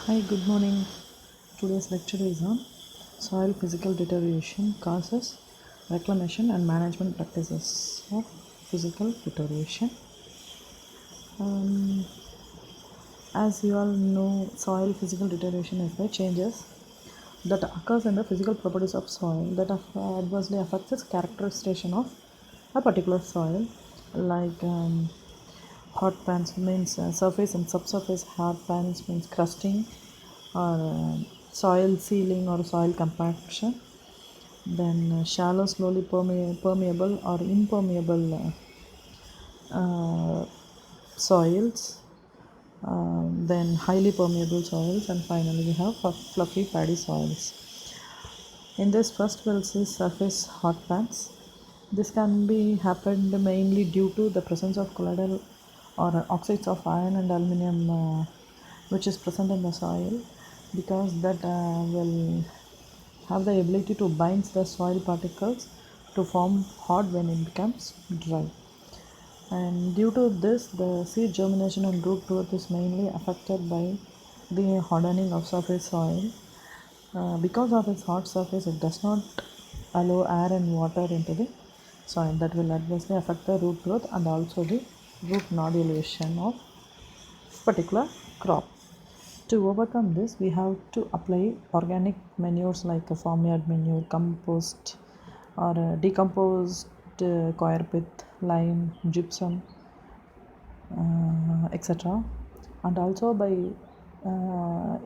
Hi, good morning. Today's lecture is on soil physical deterioration causes, reclamation, and management practices of physical deterioration. Um, as you all know, soil physical deterioration is the changes that occurs in the physical properties of soil that adversely affects its characterization of a particular soil, like hot pans means surface and subsurface hard pans means crusting or soil sealing or soil compaction. Then shallow slowly permeable or impermeable soils, then highly permeable soils, and finally we have fluffy paddy soils. In this first we'll see surface hot pans. This can be happened mainly due to the presence of colloidal or oxides of iron and aluminum which is present in the soil, because that will have the ability to bind the soil particles to form hard when it becomes dry. And due to this, the seed germination and root growth is mainly affected by the hardening of surface soil. Because of its hot surface, it does not allow air and water into the soil. That will adversely affect the root growth and also the root nodulation of particular crop. To overcome this, we have to apply organic manures like a farmyard manure, compost, or decomposed coir pith, lime, gypsum, etc. And also by uh,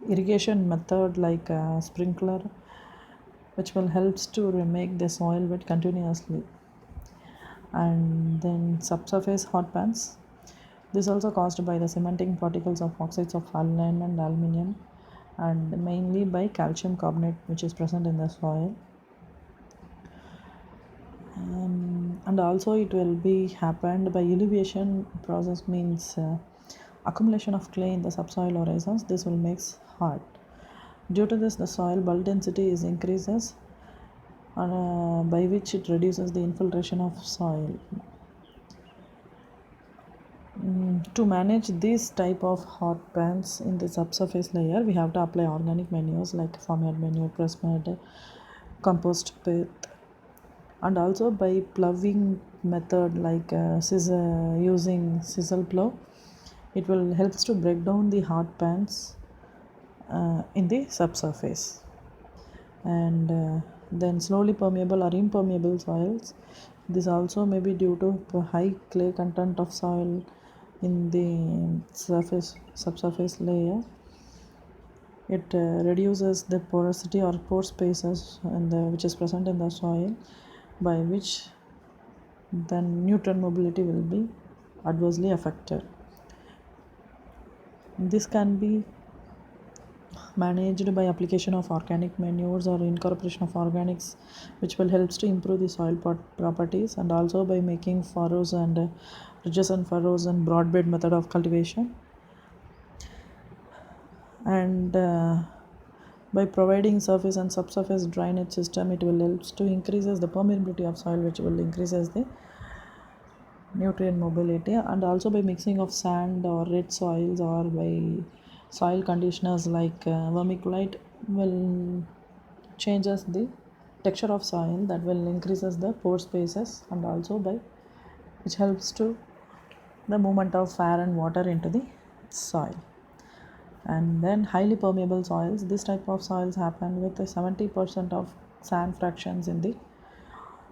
irrigation method like sprinkler, which will helps to make the soil wet continuously. And then subsurface hot pans. This also caused by the cementing particles of oxides of iron and aluminum, and mainly by calcium carbonate which is present in the soil. And also it will be happened by elevation process means accumulation of clay in the subsoil horizons. This will makes hard. Due to this, the soil bulk density is increases, by which it reduces the infiltration of soil. To manage this type of hot pans in the subsurface layer, we have to apply organic manures like farmyard manure, press mud, compost pit, and also by ploughing method like using chisel plough. It will helps to break down the hard pans in the subsurface. And then slowly permeable or impermeable soils. This also may be due to high clay content of soil in the subsurface layer. It reduces the porosity or pore spaces which is present in the soil, by which then nutrient mobility will be adversely affected. This can be managed by application of organic manures or incorporation of organics, which will helps to improve the soil properties, and also by making furrows and ridges and furrows and broad bed method of cultivation. And by providing surface and subsurface drainage system, it will helps to increases the permeability of soil, which will increases the nutrient mobility. And also by mixing of sand or red soils or by soil conditioners like vermiculite will changes the texture of soil, that will increases the pore spaces, and also by which helps to the movement of air and water into the soil. And then highly permeable soils. This type of soils happen with 70% of sand fractions in the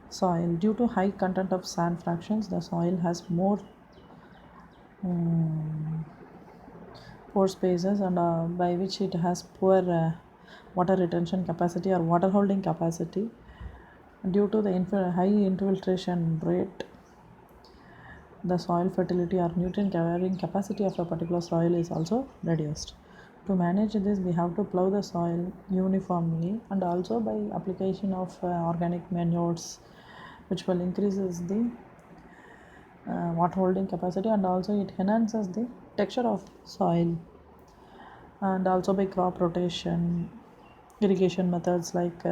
soil. Due to high content of sand fractions, the soil has more pore spaces, and by which it has poor water retention capacity or water holding capacity. Due to the high infiltration rate, the soil fertility or nutrient carrying capacity of a particular soil is also reduced. To manage this, we have to plough the soil uniformly, and also by application of organic manures, which will increases the water holding capacity, and also it enhances the texture of soil. And also by crop rotation, irrigation methods like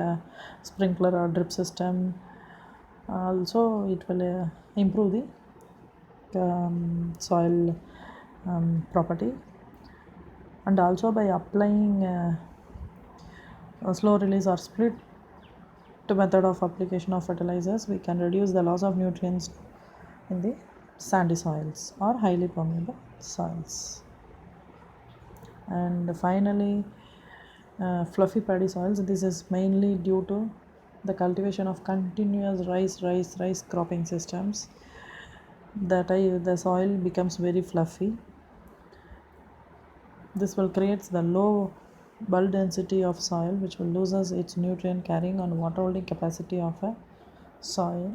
sprinkler or drip system, also it will improve the soil property. and also by applying a slow release or split method of application of fertilizers, we can reduce the loss of nutrients in the sandy soils or highly permeable soils. And finally, fluffy paddy soils. This is mainly due to the cultivation of continuous rice cropping systems. The soil becomes very fluffy. This will create the low bulk density of soil, which will loses its nutrient carrying and water holding capacity of a soil.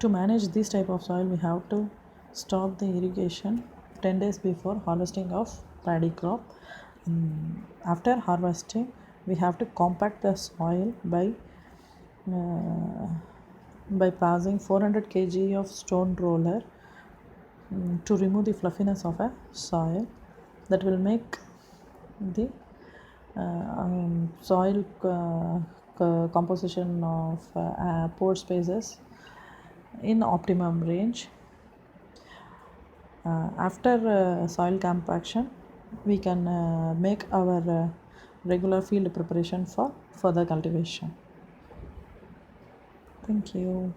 To manage this type of soil, we have to stop the irrigation 10 days before harvesting of paddy crop. After harvesting, we have to compact the soil by passing 400 kg of stone roller to remove the fluffiness of a soil. That will make the soil composition of pore spaces in optimum range. After soil compaction, we can make our regular field preparation for further cultivation. Thank you.